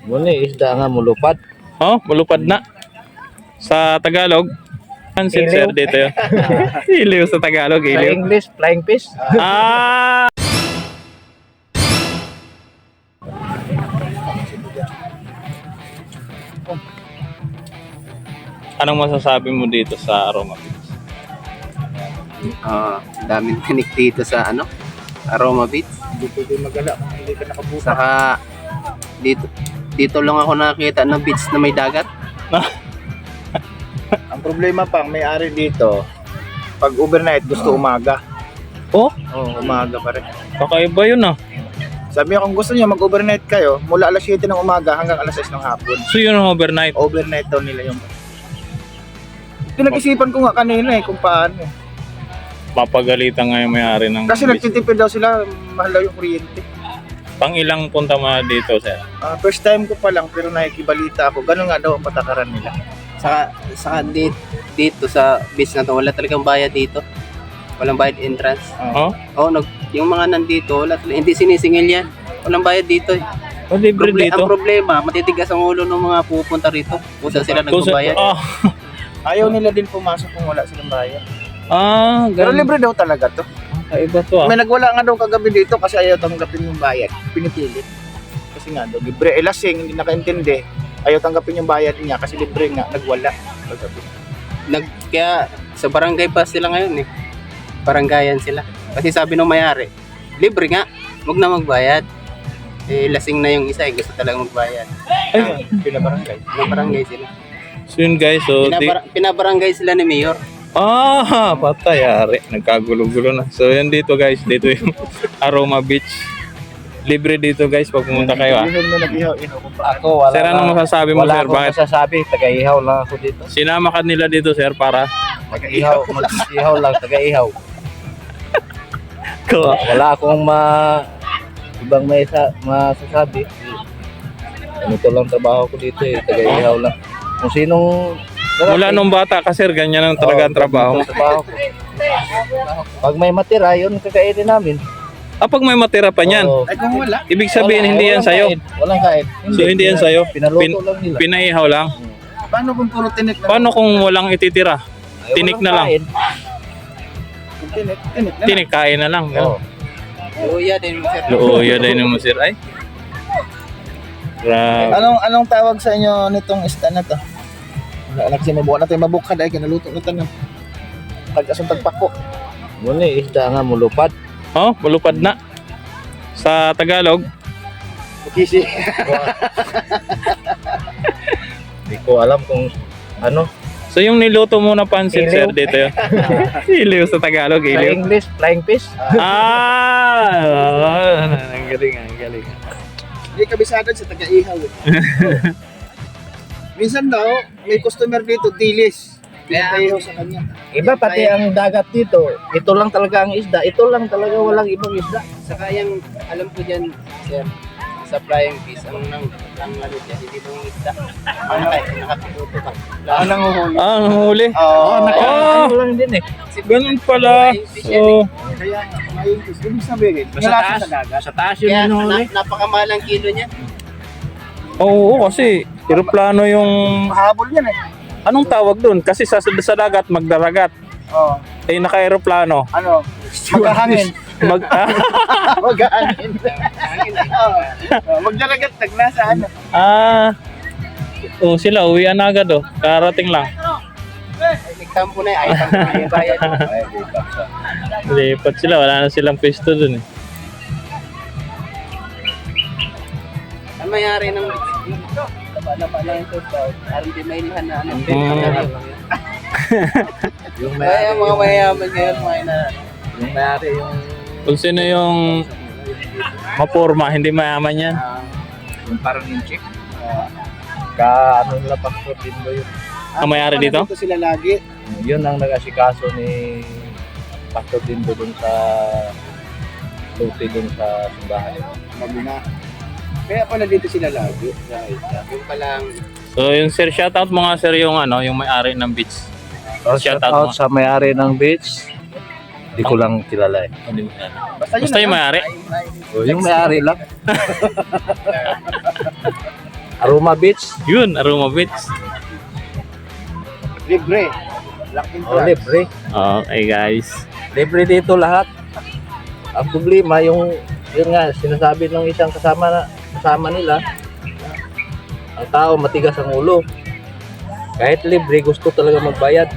Muna isda nga mulupad. Oh, malupad na. Sa Tagalog, pansit sir dito yun. Iliw sa Tagalog, Sa iliw. English, flying fish. Ah! Anong masasabi mo dito sa Aroma Beach? Daming tinik dito sa Aroma Beach. Dito din magala kung hindi ka nakabuka. Saka dito lang ako nakakita ng beach na may dagat. Ang problema pang may-ari dito, pag overnight gusto umaga. Oh, Oo, umaga pa rin. kakaiba yun ah. Sabi niya kung gusto niya mag-overnight kayo, mula alas 7 ng umaga hanggang alas 6 ng hapon. So yun ang overnight. Overnight daw nila yung... Pinag-isipan ko nga kanina kung paano. Mapagalitan nga yung may-ari ng Kasi beach. nagtitipid daw sila, mahal daw yung kuryente. Pang ilang punta mo dito sir? First time ko pa lang pero nakikibalita ako. Ganun nga daw ang patakaran nila. Saka dito sa beach na to, wala talagang bayad dito. Walang bayad entrance. Oh? Yung mga nandito, hindi sinisingil yan. Walang bayad dito. Oh, libre dito? Ang problema, matitigas ang ulo ng mga pupunta rito. Kung saan sila nagbabayad. Ah, Ayaw nila din pumasok kung wala silang bayad. Pero ganun. libre daw talaga to. Kakaiba to ah. May nagwala nga daw kagabi dito kasi ayaw tanggapin yung bayad. Pinipilit. Kasi nga daw, libre. Lasing, hindi nakaintindi. Ayaw tanggapin yung bayad niya kasi libre nga, nagwala. Kagabi. Kaya sa barangay pa sila ngayon eh. Barangayan sila. Kasi sabi ng may-ari, libre nga, huwag na magbayad. Lasing na yung isa, gusto talaga magbayad. Ay, Pinabarangay. Pinabarangay sila. so yun guys, so Pinabarangay sila ni Mayor. patay, ari. Nagkagulo-gulo na. So yan dito guys, dito yung Aroma Beach. Libre dito guys pag pumunta kayo ah. Ihaw na nag-ihaw-ihaw. Ako, wala Sir, anong masasabi mo wala sir? akong Bakit masasabi, taga-ihaw lang ako dito. sinama ka nila dito sir para? Mag-ihaw lang, taga-ihaw. Wala akong ibang masasabi. Ganito lang trabaho ko dito taga-ihaw lang. Kung sinong Mula nung bata ka sir, ganyan ang talaga ang trabaho. trabaho ko. Pag may matira, yun kakainin namin. Pag may matira pa niyan, Oo. Ay kung wala, ibig sabihin hindi yan sa'yo. Walang kain. So hindi yan sa'yo. Pinaluto lang nila. Pinaihaw lang. paano kung puro tinik na? Paano kung walang ititira? Ay, tinik walang na lang. kain. Kung tinik na. Tinik, kain na lang. Oo. Luya din mo sir. Looya din mo sir. Ay. Grabe. Anong tawag sa inyo nitong isda na to? Wala kasi mabuha natin mabukad ay kinaluto na tayo. Pag-asong tagpako. Muna isda nga mulupad. Oh, malupad na. Sa Tagalog, Kisi. Hindi ko alam kung ano. so yung niluto mo na pansit sir Iliw. dito yun. Iliw sa Tagalog, Sa iliw. English, flying fish. Ang galing, ang galing. Hindi kabisado sa taga-ihaw. Minsan daw, may customer dito, dilis. Pinataihaw sa kanya. Iba pati ang dagat dito. Ito lang talaga ang isda. Ito lang talaga, walang ibang isda. Saka yung, alam ko dyan, sir, sa flying fish, ang ano dyan, hindi mo yung isda. Nakatuto ka. Anong uhuli? Ang huli. Oo, Oh, Ano lang din eh. ganun pala. So, kaya ngayon, ibig sabihin, Sa wala taas. sa dagat. Sa taas yun Kaya hinuhuli. napakamahal ang kilo niya. oo, kasi eroplano yung... Mahabol yan eh. Anong tawag doon? Kasi sa dagat, magdaragat. Oo. Eh, naka-aeroplano. Ano? Maghahangin. Maghahangin. Magdalagat, nagnasa ano. Sila, uwian na agad oh. Karating lang. Nagtampo na ay tampo na yung bayad. Lipat sila, wala na silang pwesto doon eh. Ang mayari ng laba lang ito daw. Parang di may ilhan na ano. Yung Kaya mga mayaman ngayon, mga na. Yung mayari yung Kung sino yung mapurma, hindi mayaman yan. yung parang yung chick. Ka ano nila pastor din ba yun? Ang mayari dito? Dito sila lagi. Yun ang nag-asikaso ni Pastor Dindo dun sa luti dun sa simbahan. Maguna. Kaya pala dito sila lagi. Yung palang So yung sir, shoutout mga sir yung yung may-ari ng beach. So, Shout shout out out sa may-ari ng beach. Hindi ko lang kilala eh. Basta yung may-ari. So, yung may-ari lang. Aroma Beach. Yun, Aroma Beach. Libre. Lock in Oh, libre. Okay guys. Libre dito lahat. Ang problema, yun nga, sinasabi ng isang kasama nila, ang tao matigas ang ulo. Kahit libre, gusto talaga magbayad.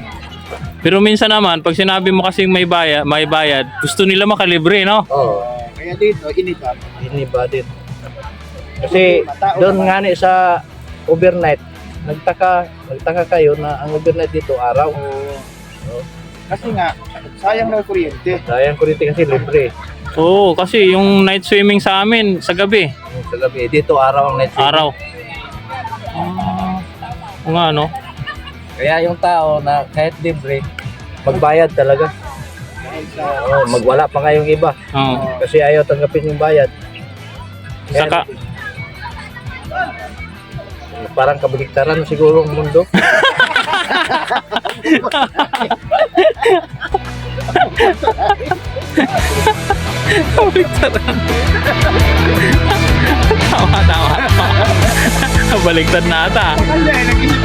Pero minsan naman, pag sinabi mo kasing may bayad, gusto nila makalibre, no? Oo, Kaya dito, iniba. iniba din. Kasi doon nga ni sa overnight, nagtaka kayo na ang overnight dito araw. Kasi nga, sayang na kuryente. Sayang kuryente kasi libre. Oo, kasi yung night swimming sa amin, sa gabi, Sa gabi, dito araw ang night swimming. araw. Oo nga, no? Kaya yung tao na kahit libre, magbayad talaga. Dahil sa Oh, magwala pa nga yung iba. Oo. Kasi ayaw tanggapin yung bayad. Kaya Saka, parang kabaligtaran siguro ang mundo. tama. Baliktad na ata. Kaya nag-isip